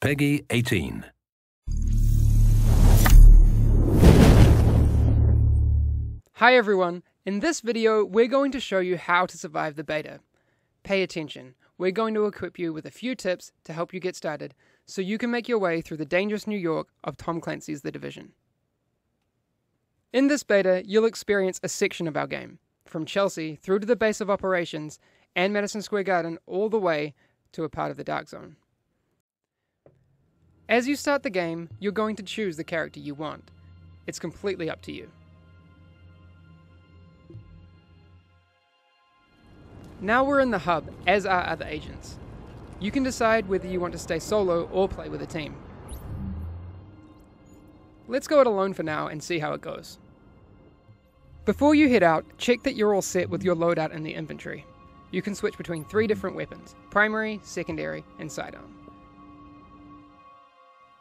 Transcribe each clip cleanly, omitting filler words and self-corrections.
Peggy 18. Hi everyone, in this video we're going to show you how to survive the beta. Pay attention, we're going to equip you with a few tips to help you get started so you can make your way through the dangerous New York of Tom Clancy's The Division. In this beta, you'll experience a section of our game, from Chelsea through to the base of operations and Madison Square Garden all the way to a part of the Dark Zone. As you start the game, you're going to choose the character you want. It's completely up to you. Now we're in the hub, as are other agents. You can decide whether you want to stay solo or play with a team. Let's go it alone for now and see how it goes. Before you head out, check that you're all set with your loadout in the inventory. You can switch between 3 different weapons: primary, secondary, and sidearm.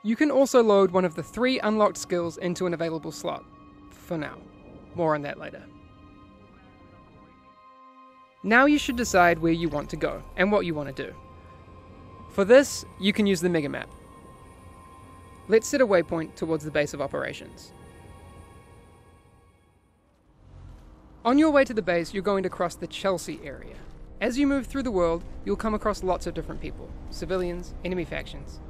You can also load one of the 3 unlocked skills into an available slot. For now. More on that later. Now you should decide where you want to go, and what you want to do. For this, you can use the mega map. Let's set a waypoint towards the base of operations. On your way to the base, you're going to cross the Chelsea area. As you move through the world, you'll come across lots of different people. Civilians, enemy factions.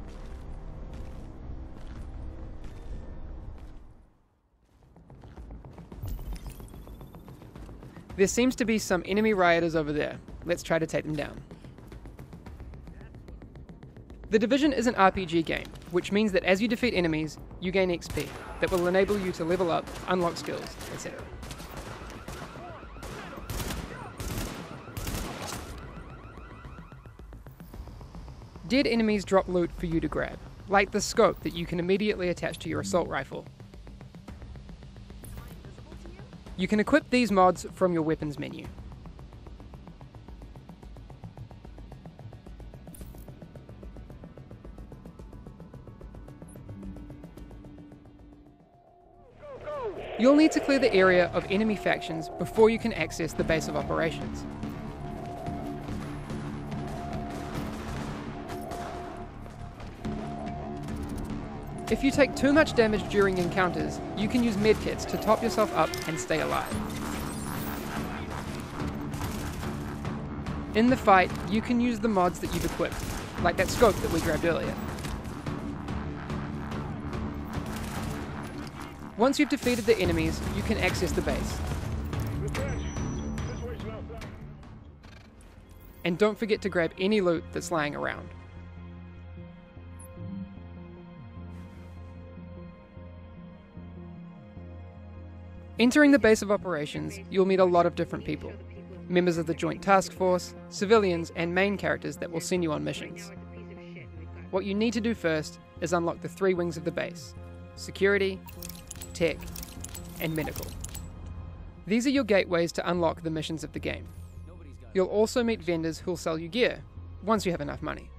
There seems to be some enemy rioters over there. Let's try to take them down. The Division is an RPG game, which means that as you defeat enemies, you gain XP that will enable you to level up, unlock skills, etc. Dead enemies drop loot for you to grab, like the scope that you can immediately attach to your assault rifle. You can equip these mods from your weapons menu. You'll need to clear the area of enemy factions before you can access the base of operations. If you take too much damage during encounters, you can use medkits to top yourself up and stay alive. In the fight, you can use the mods that you've equipped, like that scope that we grabbed earlier. Once you've defeated the enemies, you can access the base. And don't forget to grab any loot that's lying around. Entering the base of operations, you'll meet a lot of different people. Members of the Joint Task Force, civilians, and main characters that will send you on missions. What you need to do first is unlock the 3 wings of the base: security, tech, and medical. These are your gateways to unlock the missions of the game. You'll also meet vendors who'll sell you gear, once you have enough money.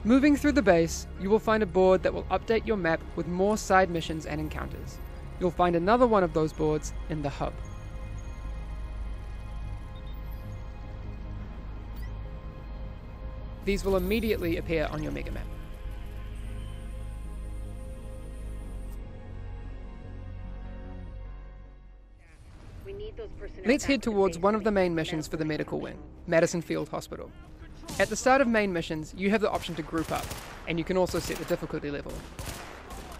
Moving through the base, you will find a board that will update your map with more side missions and encounters. You'll find another one of those boards in the hub. These will immediately appear on your mega map. Let's head towards one of the main missions for the medical wing, Madison Field Hospital. At the start of main missions, you have the option to group up, and you can also set the difficulty level.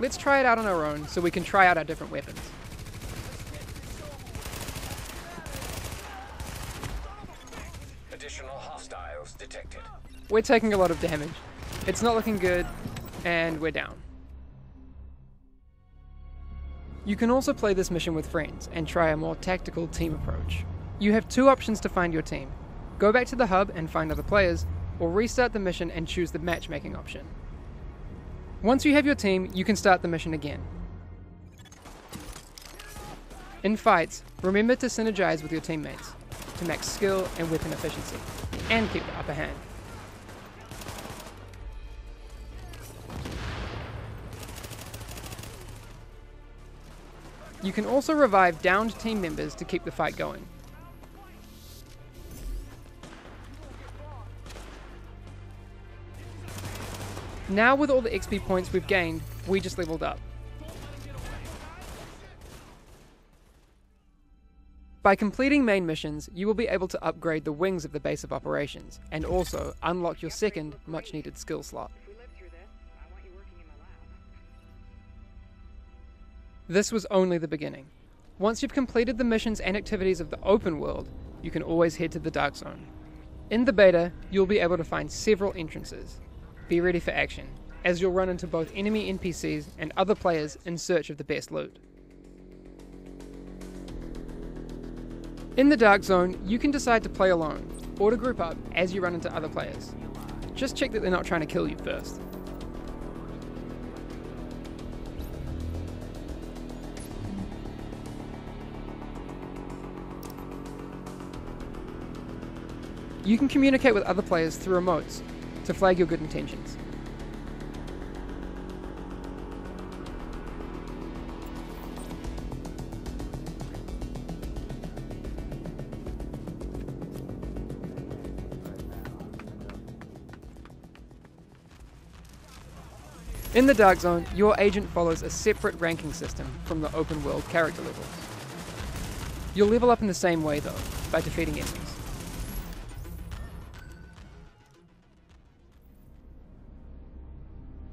Let's try it out on our own so we can try out our different weapons. Additional hostiles detected. We're taking a lot of damage. It's not looking good, and we're down. You can also play this mission with friends and try a more tactical team approach. You have 2 options to find your team. Go back to the hub and find other players, or restart the mission and choose the matchmaking option. Once you have your team, you can start the mission again. In fights, remember to synergize with your teammates to max skill and weapon efficiency, and keep the upper hand. You can also revive downed team members to keep the fight going. Now with all the XP points we've gained, we just leveled up. By completing main missions, you will be able to upgrade the wings of the base of operations, and also unlock your second, much needed skill slot. This was only the beginning. Once you've completed the missions and activities of the open world, you can always head to the Dark Zone. In the beta, you'll be able to find several entrances. Be ready for action, as you'll run into both enemy NPCs and other players in search of the best loot. In the Dark Zone, you can decide to play alone, or to group up as you run into other players. Just check that they're not trying to kill you first. You can communicate with other players through emotes to flag your good intentions. In the Dark Zone, your agent follows a separate ranking system from the open world character levels. You'll level up in the same way though, by defeating enemies.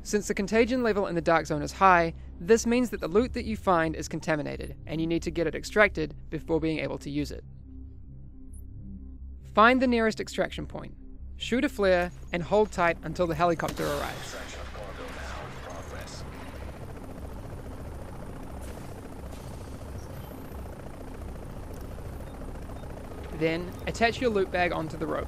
Since the contagion level in the Dark Zone is high, this means that the loot that you find is contaminated, and you need to get it extracted before being able to use it. Find the nearest extraction point, shoot a flare, and hold tight until the helicopter arrives. Then, attach your loot bag onto the rope.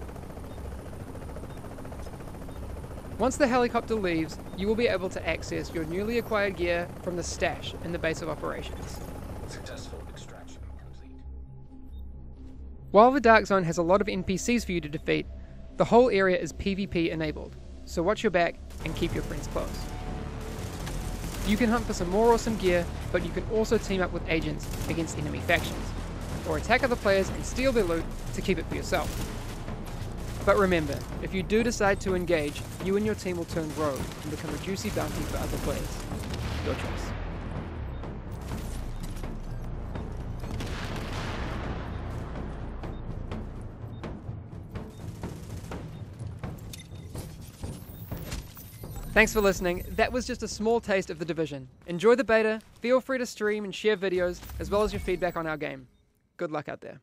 Once the helicopter leaves, you will be able to access your newly acquired gear from the stash in the base of operations. Successful extraction complete. While the Dark Zone has a lot of NPCs for you to defeat, the whole area is PvP enabled, so watch your back and keep your friends close. You can hunt for some more awesome gear, but you can also team up with agents against enemy factions, or attack other players and steal their loot to keep it for yourself. But remember, if you do decide to engage, you and your team will turn rogue and become a juicy bounty for other players. Your choice. Thanks for listening. That was just a small taste of The Division. Enjoy the beta, feel free to stream and share videos, as well as your feedback on our game. Good luck out there.